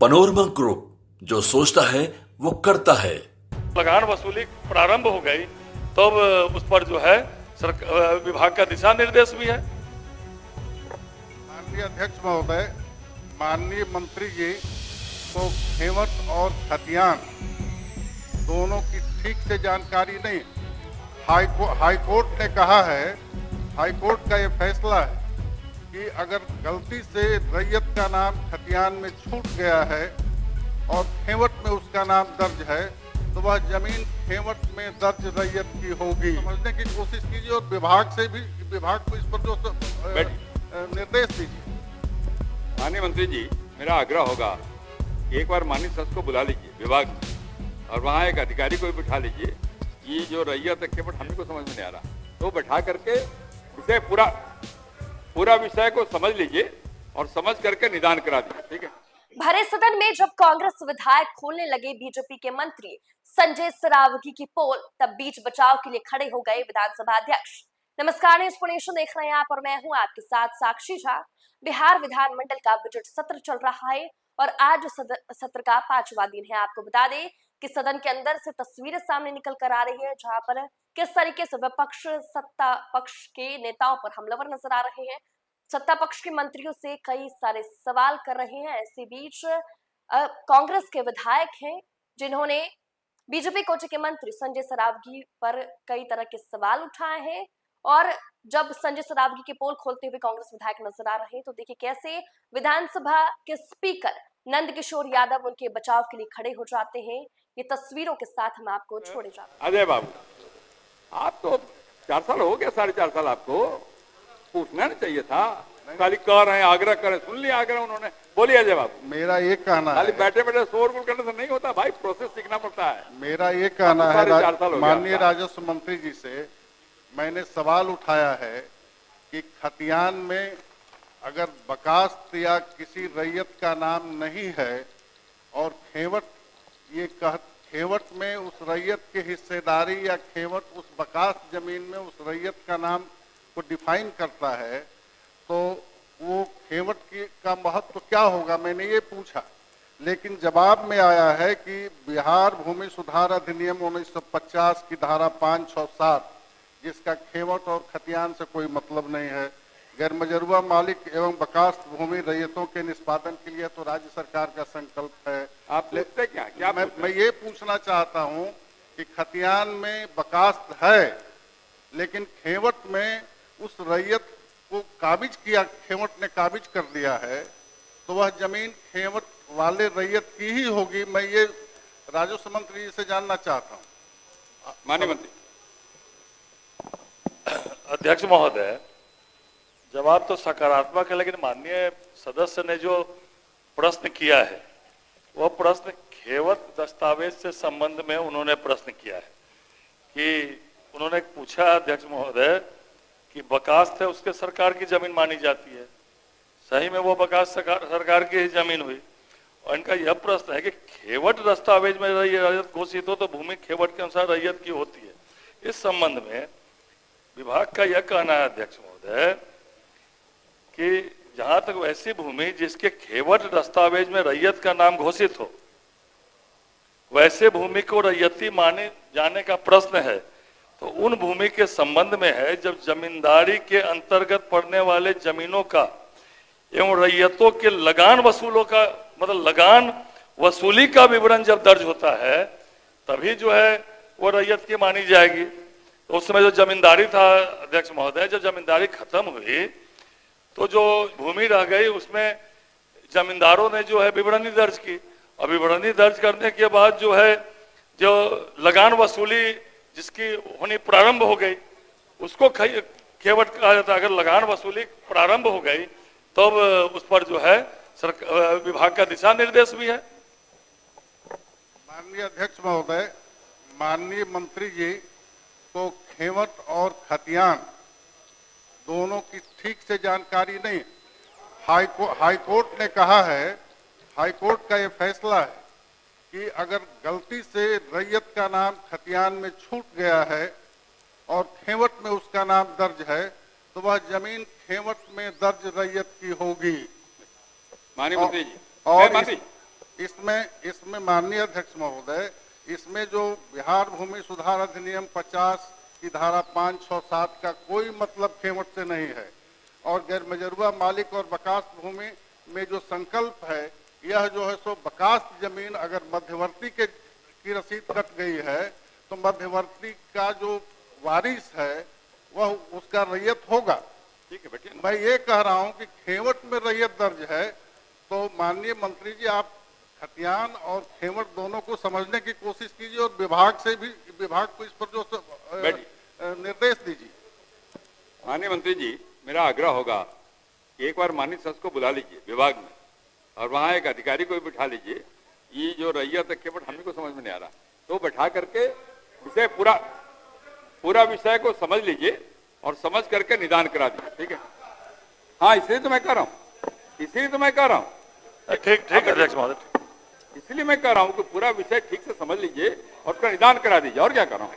Panorama group, जो सोचता है वो करता है। लगान वसूली प्रारंभ हो गई तब उस पर जो है विभाग का दिशा निर्देश भी है। माननीय अध्यक्ष महोदय, माननीय मंत्री जी को खेवट और खतियान दोनों की ठीक से जानकारी नहीं। हाईकोर्ट ने कहा है, हाईकोर्ट का ये फैसला है कि अगर गलती से रैयत का नाम खतियान में छूट गया है और खेवट में उसका नाम दर्ज है तो वह जमीन खेवट में दर्ज रैयत की होगी। समझने की कोशिश कीजिए और विभाग को इस पर जो निर्देश दीजिए। माननीय मंत्री जी, मेरा आग्रह होगा कि एक बार माननीय सदस्य को बुला लीजिए विभाग में और वहाँ एक अधिकारी को भी बिठा लीजिए। ये जो रैयत है खेवट हमें को समझ में नहीं आ रहा, तो बैठा करके इसे पूरा विषय को समझ लीजिए और समझ करके निदान करा दीजिए। ठीक है। भरे सदन में जब कांग्रेस विधायक खोलने लगे बीजेपी के मंत्री संजय सरावगी की पोल, तब बीच बचाव के लिए खड़े हो गए विधानसभा अध्यक्ष। नमस्कार, न्यूज़ पुनेशन देख रहे हैं आप और मैं हूं आपके साथ साक्षी झा। बिहार विधानमंडल का बजट सत्र चल रहा है और आज सत्र का 5वां दिन है। आपको बता दें कि सदन के अंदर से तस्वीरें सामने निकल कर आ रही है, जहां पर किस तरीके से विपक्ष सत्ता पक्ष के नेताओं पर हमलावर नजर आ रहे हैं। सत्ता पक्ष के मंत्रियों से कई सारे सवाल कर रहे हैं। ऐसे बीच कांग्रेस के विधायक हैं जिन्होंने बीजेपी कोटे के मंत्री संजय सरावगी पर कई तरह के सवाल उठाए हैं और जब संजय सरावगी के पोल खोलते हुए कांग्रेस विधायक नजर आ रहे हैं तो देखिए कैसे विधानसभा के स्पीकर नंद किशोर यादव उनके बचाव के लिए खड़े हो जाते हैं। ये तस्वीरों के साथ हम आपको छोड़े जाते हैं। अजय बाबू, आप तो 4 साल हो गया, 4.5 साल, आपको पूछना नहीं चाहिए था। खाली कह रहे हैं, आग्रह करें, सुन लिया आग्रह उन्होंने। बोलिए अजय बाबू। मेरा ये कहना है, खाली बैठे बैठे शोरगुल करने से नहीं होता भाई, प्रोसेस सीखना पड़ता है। मेरा ये कहना है माननीय राजस्व मंत्री जी से मैंने सवाल उठाया है कि खतियान में अगर बकास्त या किसी रैयत का नाम नहीं है और खेवट खेवट में उस रैयत की हिस्सेदारी या खेवट उस बकास्त जमीन में उस रैयत का नाम को डिफाइन करता है तो वो खेवट का महत्व क्या होगा, मैंने ये पूछा। लेकिन जवाब में आया है कि बिहार भूमि सुधार अधिनियम 1950 की धारा 5, 6, 7 जिसका खेवट और खतियान से कोई मतलब नहीं है, गैर मजरूआ मालिक एवं बकास्त भूमि रैयतों के निष्पादन के लिए तो राज्य सरकार का संकल्प है। आप पूछते क्या मैं ये पूछना चाहता हूँ कि खतियान में बकास्त है लेकिन खेवट में उस रैयत को काबिज किया, खेवट ने काबिज कर दिया है तो वह जमीन खेवट वाले रैयत की ही होगी। मैं ये राजस्व मंत्री जी से जानना चाहता हूँ। माननीय मंत्री। अध्यक्ष महोदय, जवाब तो सकारात्मक है, लेकिन माननीय सदस्य ने जो प्रश्न किया है वह प्रश्न खेवट दस्तावेज से संबंध में उन्होंने प्रश्न किया है कि उन्होंने पूछा अध्यक्ष महोदय कि बकास्त है उसके सरकार की जमीन मानी जाती है, सही में वो बकास्त सरकार की ही जमीन हुई। और इनका यह प्रश्न है कि खेवट दस्तावेज में रैयत घोषित हो तो भूमि खेवट के अनुसार रैयत की होती है। इस संबंध में विभाग का यह कहना है अध्यक्ष महोदय कि जहां तक वैसी भूमि जिसके खेवट दस्तावेज में रैयत का नाम घोषित हो वैसे भूमि को रैयती माने जाने का प्रश्न है तो उन भूमि के संबंध में है जब जमींदारी के अंतर्गत पड़ने वाले जमीनों का एवं रैयतों के लगान वसूलों का मतलब लगान वसूली का विवरण जब दर्ज होता है तभी जो है वो रैयत की मानी जाएगी। तो उस समय जो जमींदारी था अध्यक्ष महोदय, जब जमींदारी खत्म हुई तो जो भूमि रह गई उसमें जमींदारों ने जो है विवरणी दर्ज की और विवरणी दर्ज करने के बाद जो है जो लगान वसूली जिसकी होनी प्रारंभ हो गई उसको खेवट कहा जाता है। अगर लगान वसूली प्रारंभ हो गई तब उस पर जो है विभाग का दिशा निर्देश भी है। माननीय अध्यक्ष महोदय, माननीय मंत्री जी को खेवट और खतियान दोनों की ठीक से जानकारी नहीं। हाईकोर्ट ने कहा है, हाईकोर्ट का ये फैसला है कि अगर गलती से रैयत का नाम खतियान में छूट गया है और खेवट में उसका नाम दर्ज है तो वह जमीन खेवट में दर्ज रैयत की होगी। माननीय मंत्री जी, इसमें माननीय अध्यक्ष महोदय, इसमें जो बिहार भूमि सुधार अधिनियम 50 की धारा 5, 6, 7 का कोई मतलब खेवट से नहीं है। और गैर मजरूआ मालिक और बकास्त भूमि में जो संकल्प है, यह जो है सो बकास्त जमीन अगर मध्यवर्ती की रसीद कट गई है तो मध्यवर्ती का जो वारिस है वह उसका रैयत होगा। ठीक है बेटे, मैं ये कह रहा हूं कि खेवट में रैयत दर्ज है, तो माननीय मंत्री जी आप खतियान और खेवट दोनों को समझने की कोशिश कीजिए और विभाग को इस पर जो निर्देश दीजिए। माननीय मंत्री जी, मेरा आग्रह होगा कि एक बार माननीय सदस्य को बुला लीजिए विभाग में, और वहाँ एक अधिकारी को भी बिठा लीजिए। ये जो रैयत केवट हमें को समझ में नहीं आ रहा, तो बैठा करके विषय पूरा विषय को समझ लीजिए और समझ करके निदान करा दीजिए। ठीक है? हाँ, इसलिए तो मैं कह रहा हूँ, ठीक अध्यक्ष महोदय, इसलिए मैं कह रहा हूँ कि पूरा विषय ठीक से समझ लीजिए और उसका निदान करा दीजिए। और क्या कर रहा हूँ?